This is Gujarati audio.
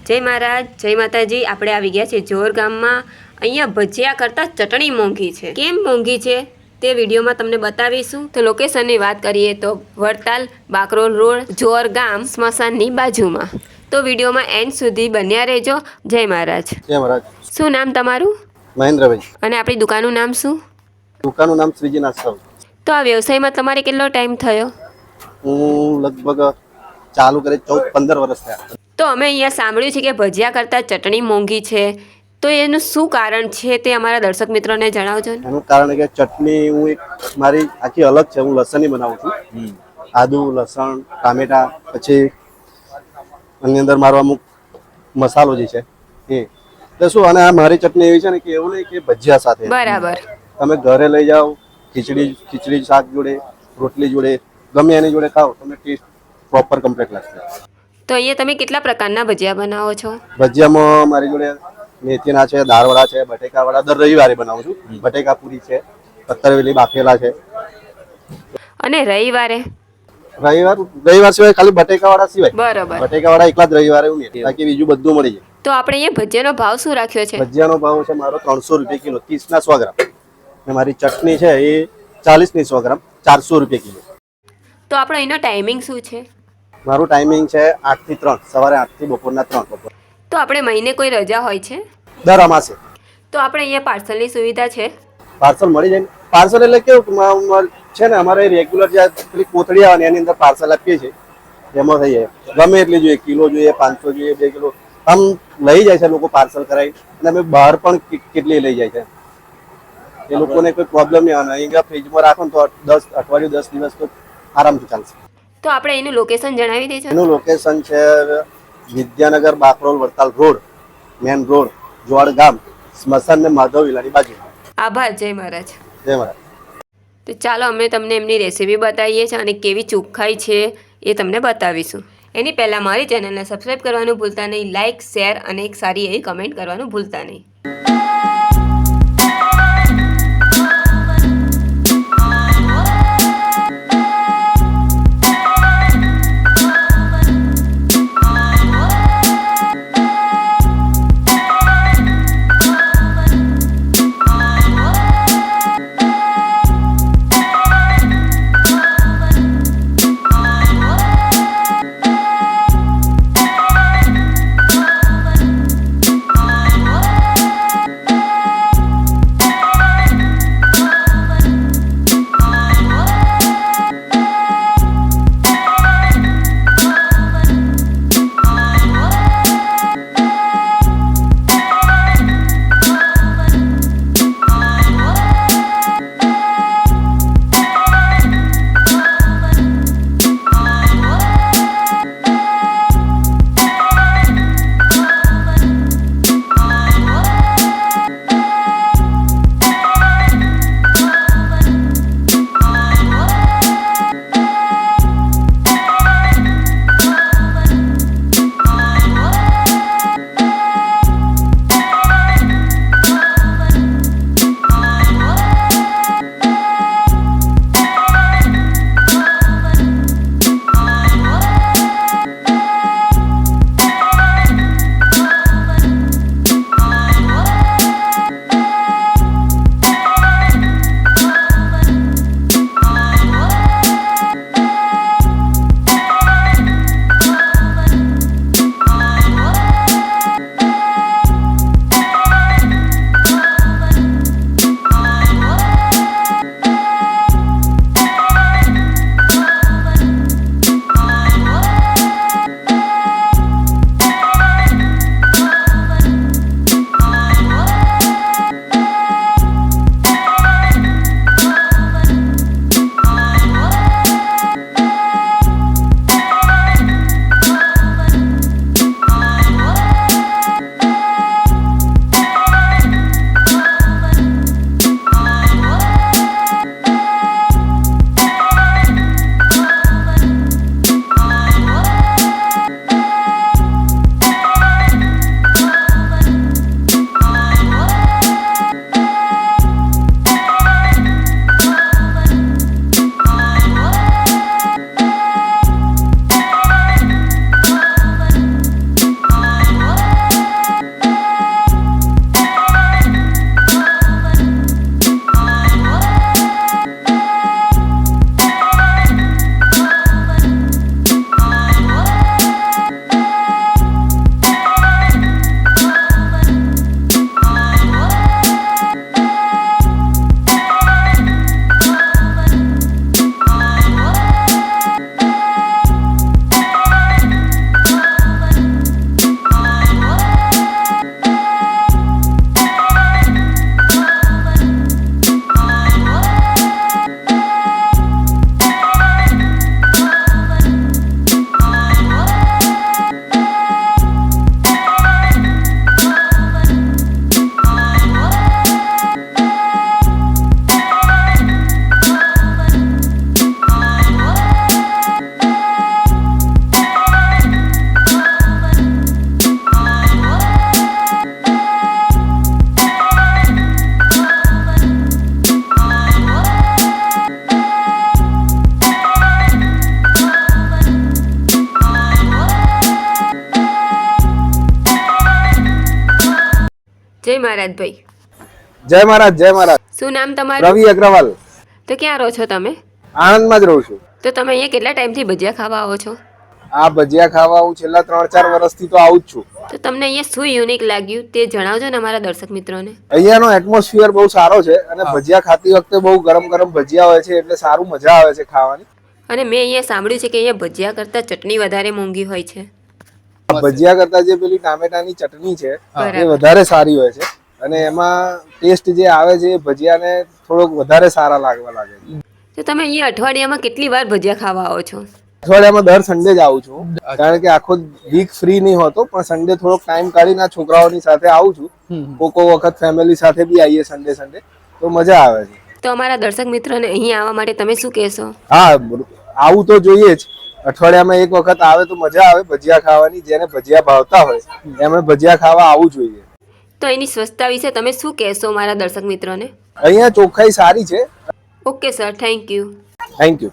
જય મહારાજ, જય માતાજી. આપણે આવી ગયા છે જોર ગામમાં. અહીંયા ભજીયા કરતાં ચટણી મોંઘી છે. કેમ મોંઘી છે તે વિડીયોમાં તમને બતાવીશું. તો લોકેશનની વાત કરીએ તો વડતાલ બાકરોલ રોડ, જોર ગામ, સ્મશાનની બાજુમાં. તો વિડીયોમાં એન્ડ સુધી બન્યા રહેજો. જય મહારાજ. જય મહારાજ. શું નામ તમારું? મહેન્દ્રભાઈ. અને આપણી દુકાનનું નામ શું? દુકાનનું નામ શ્રીજી નાસ્તા. તો આ વ્યવસાયમાં તમારે કેટલો ટાઈમ થયો? હું લગભગ ચાલુ કરી 14-15 વર્ષ થયા. તો અમે અહીંયા સાંભળ્યું છે કે ભજીયા કરતાં ચટણી મોંઘી છે. તો એનું શું કારણ છે તે અમારા દર્શક મિત્રોને જણાવજો ને. એનું કારણ કે ચટણી હું એક મારી આખી અલગ છે. હું લસણની બનાવું છું. આદુ, લસણ, ટામેટા, પછી એની અંદર મારો અમુક મસાલો જે છે એ તો શું. અને આ મારી ચટણી એવી છે ને કે એવું નહીં કે ભજીયા સાથે. બરાબર. તમે ઘરે લઈ જાઓ, ખીચડી શાક જોડે, રોટલી જોડે, ગમે એની જોડે ખાઓ, તમને ટેસ્ટ પ્રોપર કમ્પ્લીટ લાગશે. તો અહીંયા તમે કેટલા પ્રકારના ભજીયા બનાવો છો? ભજીયામાં મારી જોડે મેથીના છે, દાળવડા છે, બટેકાવડા દર રવિવારે બનાવું છું. બટેકા પૂરી છે, પત્તરવેલી બાફેલા છે. અને રવિવાર સિવાય ખાલી બટેકાવાળા સિવાય. બરાબર. બટેકાવાળા એકલા જ રવિવારે હું બાકી બીજું બધું મળી જાય. તો આપણે અહીંયા ભજીયાનો ભાવ શું રાખ્યો છે? ભજીયાનો ભાવ છે મારો 300 રૂપિયા કિલો, 30 ના 100 ગ્રામ. અને મારી ચટણી છે એ 40 ની 100 ગ્રામ, 400 રૂપિયા કિલો. તો આપણો એનો ટાઈમિંગ શું છે? મારું ટાઈમિંગ છે 8 થી 3, સવારે 8 થી બપોરના 3. તો આપણે મહિને કોઈ રજા હોય છે? દર અમાસે. તો આપણે અહીંયા પાર્સલની સુવિધા છે? પાર્સલ મળી જાય. પાર્સલ એટલે કેવું છે ને, અમારે રેગ્યુલર જે પેલી કોથળી આવે ને એની અંદર પાર્સલ આપીએ છીએ. એમાં થઈ જાય. ગમે એટલી જોઈએ, કિલો જોઈએ, 500 જોઈએ, 2 કિલો આમ લઈ જાય છે લોકો પાર્સલ કરાવી. અને અમે બહાર પણ કેટલી લઈ જાય છે. એ લોકોને કોઈ પ્રોબ્લેમ નહીં આવે. અહીંયા ફ્રીજમાં રાખો ને તો 10 અઠવાડિયું 10 દિવસ તો આરામથી ચાલશે. તો આપણે એનું લોકેશન જણાવી દેજો. એનું લોકેશન છે Vidyanagar Bakrol Vadtal road, main road, જોડ ગામ, સ્મશાન ને માધવ વિલાની બાજુ. આભાર. જય મહારાજ. જય મહારાજ. તો ચાલો અમે તમને એમની રેસીપી બતાવીએ છીએ અને કેવી ચોખ્ખાઈ છે એ તમને બતાવીશું. એની પહેલાં મારી ચેનલને સબસ્ક્રાઈબ કરવાનું ભૂલતા નહીં, લાઇક, શેર અને એક સારી એવી કમેન્ટ કરવાનું ભૂલતા નહીં. જય મહારાજભાઈ. જય મહારાજ, જય મહારાજ. શું નામ તમારું? રવિ અગ્રવાલ. તો ક્યાં રહો છો તમે? આણંદમાં જ રહું છું. તો તમે અહીંયા કેટલા ટાઈમથી ભજીયા ખાવા આવો છો? આ ભજીયા ખાવા હું છેલ્લા 3-4 વર્ષથી તો આવું જ છું. તો તમને અહીંયા શું યુનિક લાગ્યું તે જણાવજો ને અમારા દર્શક મિત્રોને. અહીંયાનો એટમોસ્ફિયર બહુ સારો છે અને ભજીયા ખાતી વખતે બહુ ગરમ ગરમ ભજીયા હોય છે એટલે સારું મજા આવે છે ખાવાની. અને મેં અહીંયા સાંભળ્યું છે કે અહીંયા ભજીયા કરતાં ચટણી વધારે મોંઘી હોય છે. ભજીયા કરતા જે પેલી ટામેટાની ચટણી છે એ બરાબર. વધારે સારી હોય છે અને એમાં ટેસ્ટ જે આવે છે એ ભજીયાને થોડોક વધારે સારા લાગવા લાગે છે. તો તમે અહીંયા અઠવાડિયામાં કેટલી વાર ભજીયા ખાવા આવો છો? અઠવાડિયામાં દર સન્ડે જ આવું છું કારણ કે આખો વીક ફ્રી નહીં હોતો પણ સન્ડે થોડોક ટાઈમ કાઢીને આ છોકરાઓની સાથે આવું છું. કોકો વખત ફેમિલી સાથે બી આવીએ સન્ડે તો મજા આવે છે. તો અમારા દર્શક મિત્રોને અહીંયા આવવા માટે તમે શું કહેશો? હા, આવું તો જોઈએ જ. અઠવાડિયામાં એક વખત આવે તો મજા આવે ભજીયા ખાવાની. જેને ભજીયા ભાવતા હોય એમણે ભજીયા ખાવા આવવું જોઈએ. તો એની સ્વચ્છતા વિશે તમે શું કહેશો મારા દર્શક મિત્રોને? અહીંયા ચોખ્ખાઈ સારી છે. Okay sir, thank you. Thank you.